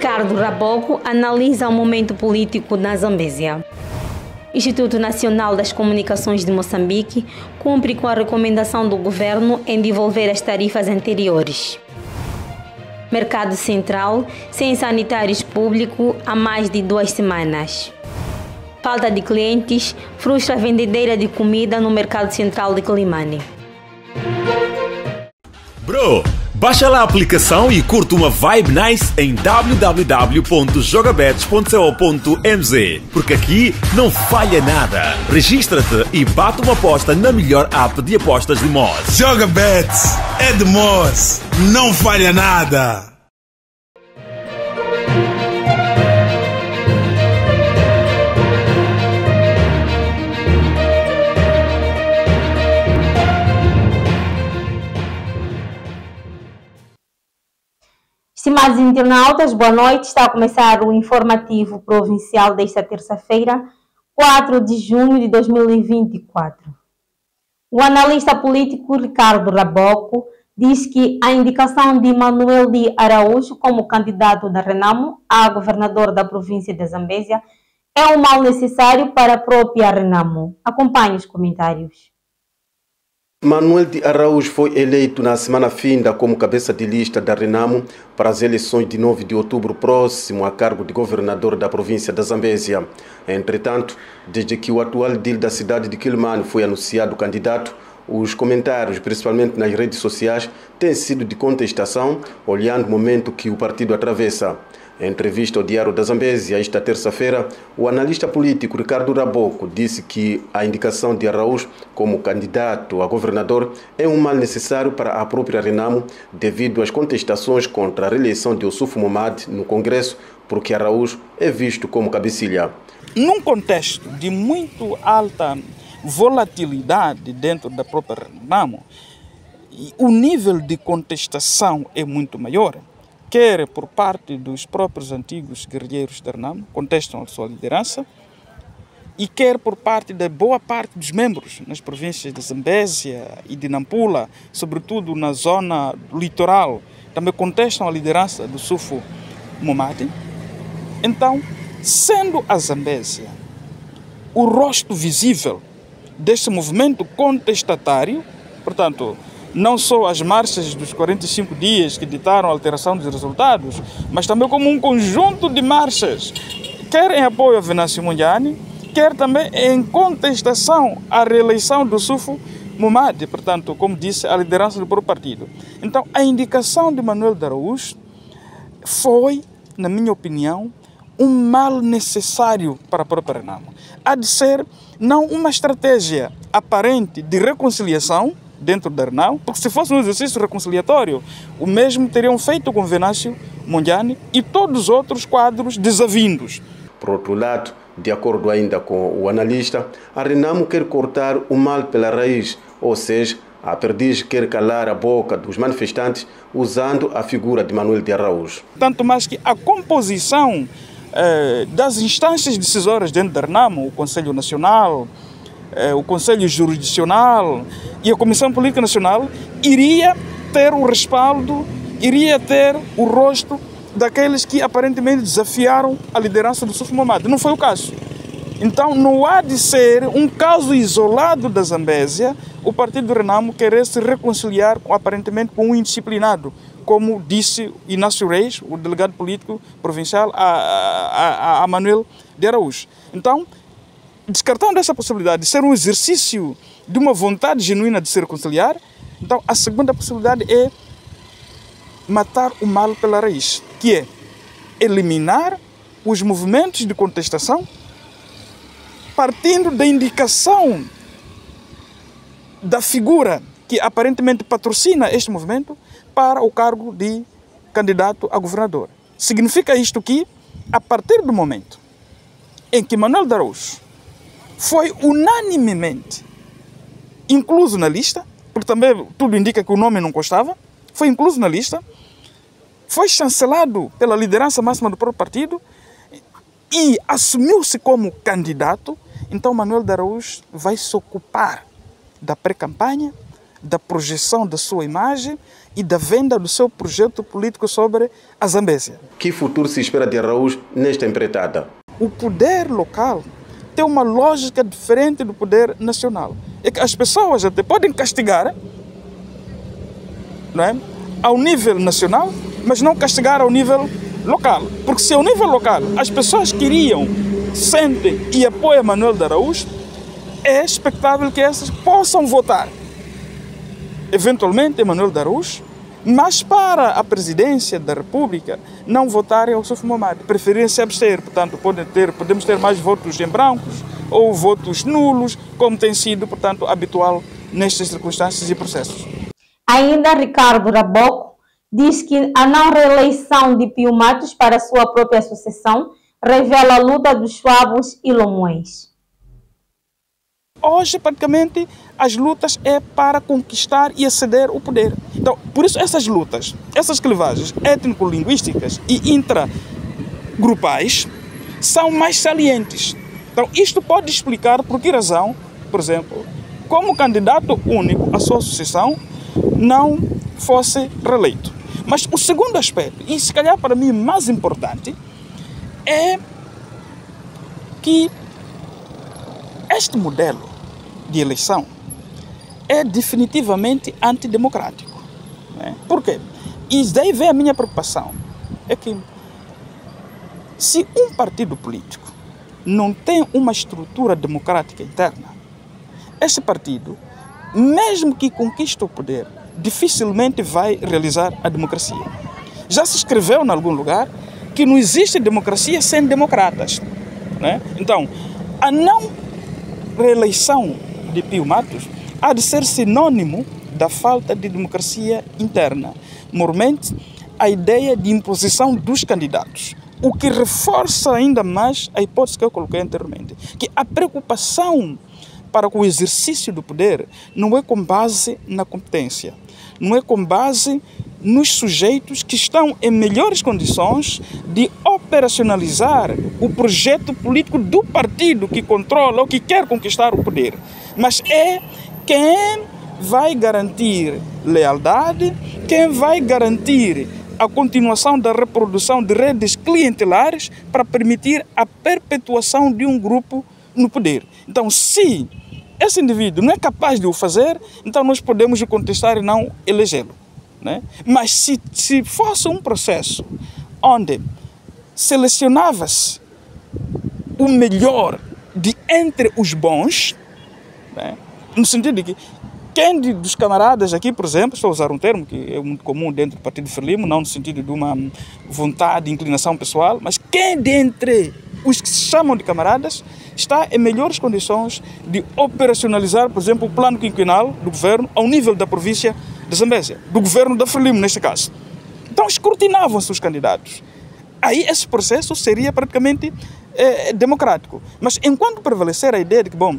Ricardo Raboco analisa o momento político na Zambésia. Instituto Nacional das Comunicações de Moçambique cumpre com a recomendação do governo em devolver as tarifas anteriores. Mercado Central sem sanitários públicos há mais de 2 semanas. Falta de clientes frustra a vendedeira de comida no Mercado Central de Quelimane. Bro, baixa lá a aplicação e curte uma vibe nice em www.jogabets.co.mz, porque aqui não falha nada. Registra-te e bate uma aposta na melhor app de apostas de Moz. Jogabets é de Moz, não falha nada. Estimados internautas, boa noite. Está a começar o informativo provincial desta terça-feira, 4 de junho de 2024. O analista político Ricardo Raboco diz que a indicação de Manuel de Araújo como candidato da Renamo a governador da província de Zambésia é um mal necessário para a própria Renamo. Acompanhe os comentários. Manuel de Araújo foi eleito na semana finda como cabeça de lista da Renamo para as eleições de 9 de outubro próximo a cargo de governador da província da Zambésia. Entretanto, desde que o atual edil da cidade de Quelimane foi anunciado candidato, os comentários, principalmente nas redes sociais, têm sido de contestação, olhando o momento que o partido atravessa. Em entrevista ao Diário da Zambésia esta terça-feira, o analista político Ricardo Raboco disse que a indicação de Araújo como candidato a governador é um mal necessário para a própria Renamo devido às contestações contra a reeleição de Ossufo Momad no Congresso, porque Araújo é visto como cabecilha. Num contexto de muito alta volatilidade dentro da própria Renamo, o nível de contestação é muito maior. Quer por parte dos próprios antigos guerrilheiros da Renamo, contestam a sua liderança, e quer por parte da boa parte dos membros nas províncias de Zambésia e de Nampula, sobretudo na zona litoral, também contestam a liderança do Ossufo Momad. Então, sendo a Zambésia o rosto visível deste movimento contestatário, portanto, não só as marchas dos 45 dias que ditaram a alteração dos resultados, mas também como um conjunto de marchas, quer em apoio a Venâncio Mondlane, quer também em contestação à reeleição do Ossufo Momad, portanto, como disse, a liderança do próprio partido. Então, a indicação de Manuel de Araújo foi, na minha opinião, um mal necessário para a própria Renamo. Há de ser, não uma estratégia aparente de reconciliação dentro da Renamo, porque se fosse um exercício reconciliatório, o mesmo teriam feito com Venâncio Mondlane e todos os outros quadros desavindos. Por outro lado, de acordo ainda com o analista, a Renamo quer cortar o mal pela raiz, ou seja, a perdiz quer calar a boca dos manifestantes usando a figura de Manuel de Araújo. Tanto mais que a composição das instâncias decisórias dentro da Renamo, o Conselho Nacional, o Conselho Jurisdicional e a Comissão Política Nacional iria ter o respaldo, iria ter o rosto daqueles que aparentemente desafiaram a liderança do Ossufo Momad. Não foi o caso. Então não há de ser um caso isolado da Zambésia o partido do Renamo querer se reconciliar aparentemente com um indisciplinado, como disse Inácio Reis, o delegado político provincial, a Manuel de Araújo. Então, descartando essa possibilidade de ser um exercício de uma vontade genuína de se reconciliar, então a segunda possibilidade é matar o mal pela raiz, que é eliminar os movimentos de contestação partindo da indicação da figura que aparentemente patrocina este movimento para o cargo de candidato a governador. Significa isto que, a partir do momento em que Manuel de Araújo foi unanimemente incluso na lista, porque também tudo indica que o nome não constava, foi incluso na lista, foi chancelado pela liderança máxima do próprio partido e assumiu-se como candidato, então Manuel de Araújo vai se ocupar da pré-campanha, da projeção da sua imagem e da venda do seu projeto político sobre a Zambésia. Que futuro se espera de Araújo nesta empreitada? O poder local tem uma lógica diferente do poder nacional. É que as pessoas até podem castigar, não é, ao nível nacional, mas não castigar ao nível local. Porque se ao nível local as pessoas queriam, sentem e apoiam Manuel de Araújo, é expectável que essas possam votar eventualmente Manuel de Araújo, mas para a presidência da República não votarem ao Suf Momad, preferirem se abster. Portanto, podemos ter mais votos em brancos ou votos nulos, como tem sido, portanto, habitual nestas circunstâncias e processos. Ainda Ricardo Raboco diz que a não reeleição de Pio Matos para a sua própria sucessão revela a luta dos Chuabos e Lomões. Hoje, praticamente, as lutas é para conquistar e aceder ao poder. Então, por isso, essas lutas, essas clivagens étnico-linguísticas e intragrupais são mais salientes. Então, isto pode explicar por que razão, por exemplo, como candidato único à sua sucessão não fosse reeleito. Mas o segundo aspecto, e se calhar para mim mais importante, é que este modelo de eleição é definitivamente antidemocrático. Né? Por quê? E daí vem a minha preocupação. É que se um partido político não tem uma estrutura democrática interna, este partido, mesmo que conquiste o poder, dificilmente vai realizar a democracia. Já se escreveu em algum lugar que não existe democracia sem democratas. Né? Então, a não reeleição de Pio Matos há de ser sinônimo da falta de democracia interna. Mormente, a ideia de imposição dos candidatos, o que reforça ainda mais a hipótese que eu coloquei anteriormente, que a preocupação para com o exercício do poder não é com base na competência, não é com base nos sujeitos que estão em melhores condições de operacionalizar o projeto político do partido que controla ou que quer conquistar o poder. Mas é quem vai garantir lealdade, quem vai garantir a continuação da reprodução de redes clientelares para permitir a perpetuação de um grupo no poder. Então, se esse indivíduo não é capaz de o fazer, então nós podemos o contestar e não elegê-lo. Né? Mas se fosse um processo onde selecionava-se o melhor de entre os bons, né? No sentido de que quem dos camaradas aqui, por exemplo, estou a usar um termo que é muito comum dentro do Partido Frelimo, não no sentido de uma vontade, inclinação pessoal, mas quem dentre os que se chamam de camaradas está em melhores condições de operacionalizar, por exemplo, o plano quinquenal do governo ao nível da província de Zambésia, do governo da Frelimo, neste caso. Então, escrutinavam-se os candidatos. Aí esse processo seria praticamente democrático. Mas enquanto prevalecer a ideia de que, bom,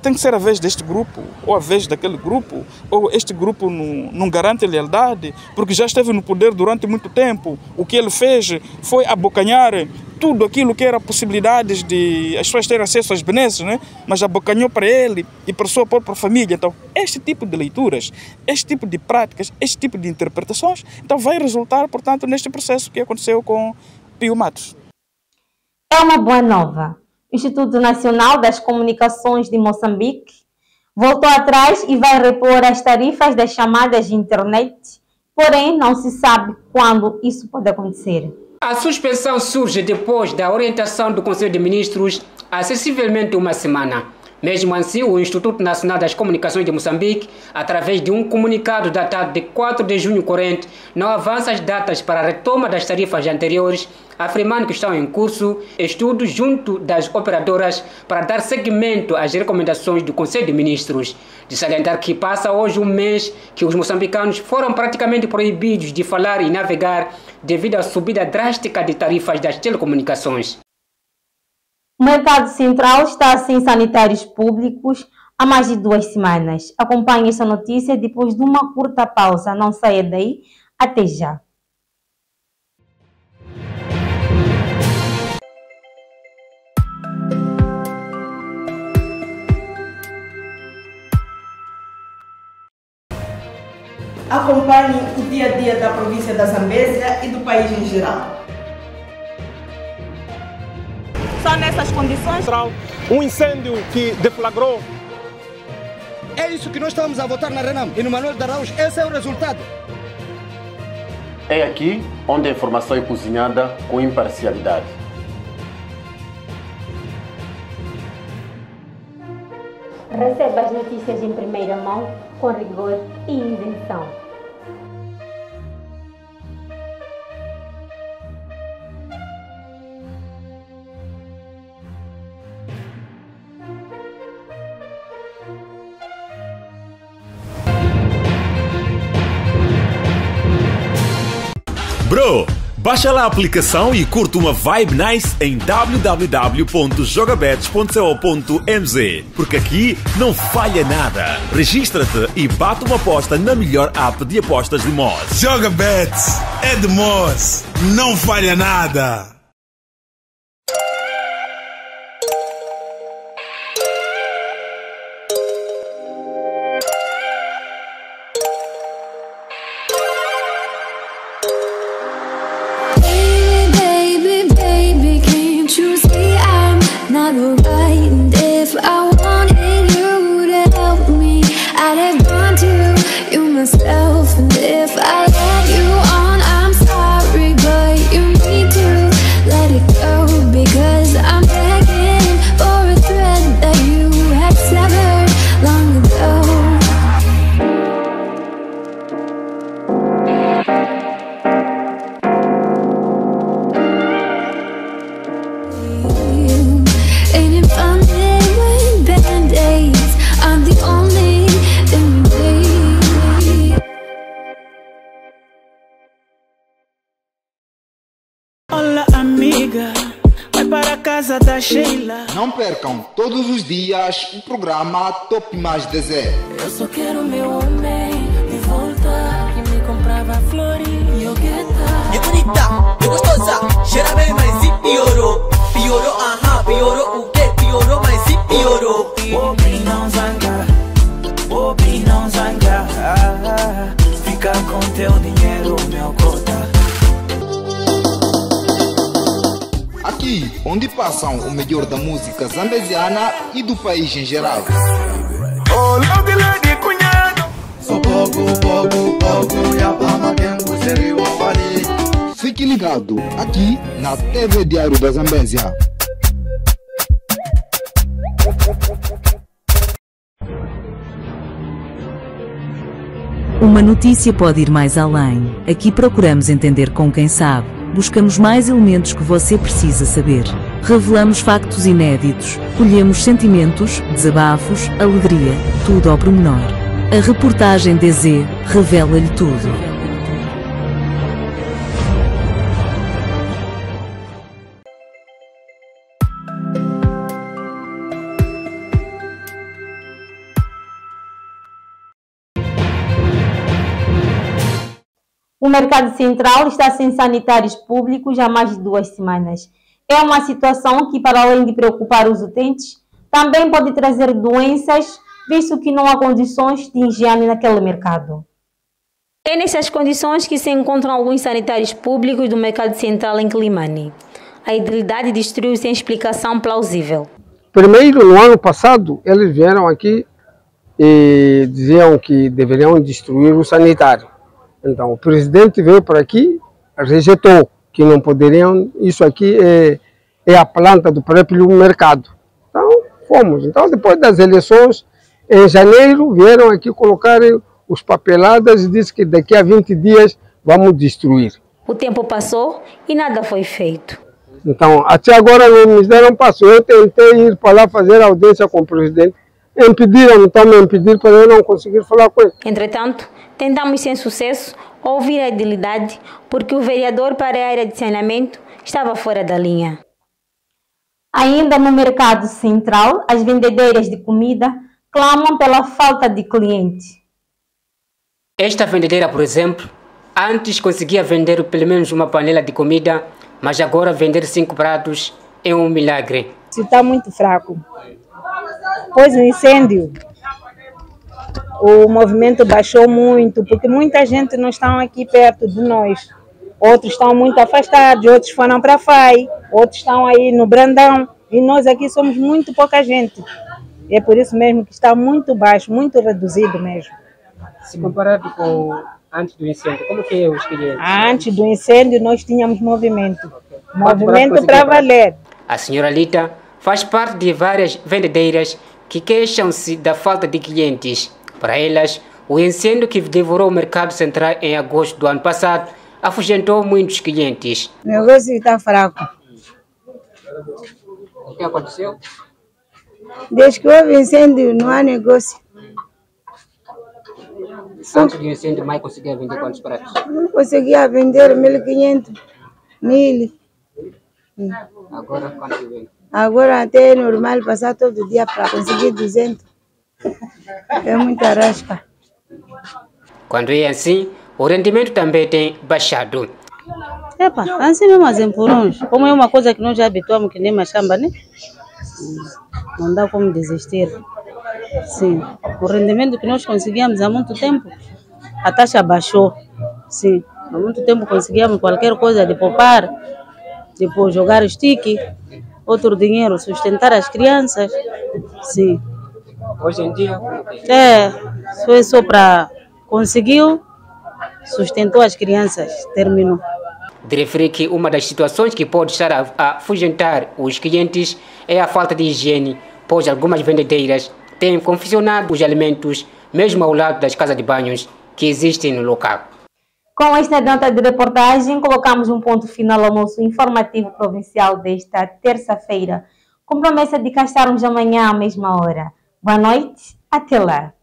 tem que ser a vez deste grupo, ou a vez daquele grupo, ou este grupo não garante lealdade, porque já esteve no poder durante muito tempo, o que ele fez foi abocanhar tudo aquilo que era possibilidades de as pessoas terem acesso às benesses, né? Mas abocanhou para ele e para a sua própria família. Então, este tipo de leituras, este tipo de práticas, este tipo de interpretações, então vai resultar, portanto, neste processo que aconteceu com Pio Matos. É uma boa nova. O Instituto Nacional das Comunicações de Moçambique voltou atrás e vai repor as tarifas das chamadas de internet, porém não se sabe quando isso pode acontecer. A suspensão surge depois da orientação do Conselho de Ministros há sensivelmente uma semana. Mesmo assim, o Instituto Nacional das Comunicações de Moçambique, através de um comunicado datado de 4 de junho corrente, não avança as datas para a retoma das tarifas anteriores, afirmando que estão em curso estudos junto das operadoras para dar seguimento às recomendações do Conselho de Ministros. De salientar que passa hoje um mês que os moçambicanos foram praticamente proibidos de falar e navegar devido à subida drástica de tarifas das telecomunicações. O Mercado Central está sem sanitários públicos há mais de 2 semanas. Acompanhe essa notícia depois de uma curta pausa. Não saia daí. Até já. acompanhem o dia a dia da província da Zambésia e do país em geral. Só nessas condições, um incêndio que deflagrou. É isso que nós estamos a votar na Renamo e no Manuel de Araújo. Esse é o resultado. É aqui onde a informação é cozinhada com imparcialidade. Receba as notícias em primeira mão, com rigor e isenção. Bro, baixa lá a aplicação e curta uma vibe nice em www.jogabets.co.mz, porque aqui não falha nada. Registra-te e bate uma aposta na melhor app de apostas de Moz. Joga Bets, é de Moz, não falha nada. Not alright, and if I wanted you to help me, I'd have gone to you myself. And if I let you on, I'm sorry, but you need to let it go, because I'm begging for a thread that you had severed long ago. Olá, amiga, vai para a casa da Sheila. Não percam todos os dias o programa Top Mais Deserto. Eu só quero meu homem de volta, que me comprava flores e yogueta. É bonita, é gostosa, cheira bem, mas e piorou. Piorou, aham, piorou o quê? Piorou, mas e piorou. Pobre não zanga, pobre não zanga. Fica com teu dinheiro, meu cota. Aqui, onde passam o melhor da música zambesiana e do país em geral. Fique ligado aqui na TV Diário da Zambésia. Uma notícia pode ir mais além. Aqui procuramos entender com quem sabe. Buscamos mais elementos que você precisa saber. Revelamos factos inéditos, colhemos sentimentos, desabafos, alegria, tudo ao pormenor. A reportagem DZ revela-lhe tudo. O mercado central está sem sanitários públicos há mais de 2 semanas. É uma situação que, para além de preocupar os utentes, também pode trazer doenças, visto que não há condições de higiene naquele mercado. É nessas condições que se encontram alguns sanitários públicos do mercado central em Quilimane. A idilidade destruiu sem explicação plausível. Primeiro, no ano passado, eles vieram aqui e diziam que deveriam destruir o sanitário. Então, o presidente veio para aqui, rejeitou que não poderiam, isso aqui é a planta do próprio mercado. Então, fomos. Então, depois das eleições, em janeiro, vieram aqui colocar os papeladas e disse que daqui a 20 dias vamos destruir. O tempo passou e nada foi feito. Então, até agora não me deram passo. Eu tentei ir para lá fazer audiência com o presidente. Impediram, então me impediram para eu não conseguir falar com ele. Entretanto, tentamos sem sucesso ouvir a idilidade porque o vereador para a área de saneamento estava fora da linha. Ainda no mercado central, as vendedeiras de comida clamam pela falta de clientes. Esta vendedeira, por exemplo, antes conseguia vender pelo menos uma panela de comida, mas agora vender 5 pratos é um milagre. Isso está muito fraco. Pois o incêndio, o movimento baixou muito, porque muita gente não está aqui perto de nós. Outros estão muito afastados, outros foram para a FAI, outros estão aí no Brandão, e nós aqui somos muito pouca gente. É por isso mesmo que está muito baixo, muito reduzido mesmo. Se comparado com antes do incêndio, como que é os clientes? Antes do incêndio nós tínhamos movimento. Movimento para valer. A senhora Lita faz parte de várias vendedeiras que queixam-se da falta de clientes. Para elas, o incêndio que devorou o mercado central em agosto do ano passado afugentou muitos clientes. O negócio está fraco. O que aconteceu? Desde que houve incêndio, não há negócio. Antes do incêndio, mais conseguia vender quantos pratos? Não conseguia vender 1.500, 1.000. Agora, quanto vende? Agora até é normal passar todo dia para conseguir 200. É muita rasca. Quando é assim, o rendimento também tem baixado. Epa, assim mesmo assim por uns. Como é uma coisa que nós já habituamos, que nem machamba, né? Não dá como desistir. Sim. O rendimento que nós conseguíamos há muito tempo, a taxa baixou. Sim. Há muito tempo conseguíamos qualquer coisa de poupar, depois jogar stick, outro dinheiro, sustentar as crianças. Sim. Hoje em dia? Foi só para conseguiu, sustentou as crianças, terminou. De referir que uma das situações que pode estar a afugentar os clientes é a falta de higiene, pois algumas vendedeiras têm confeccionado os alimentos mesmo ao lado das casas de banhos que existem no local. Com esta nota de reportagem, colocamos um ponto final ao nosso informativo provincial desta terça-feira, com promessa de cá estarmos amanhã à mesma hora. Boa noite, até lá.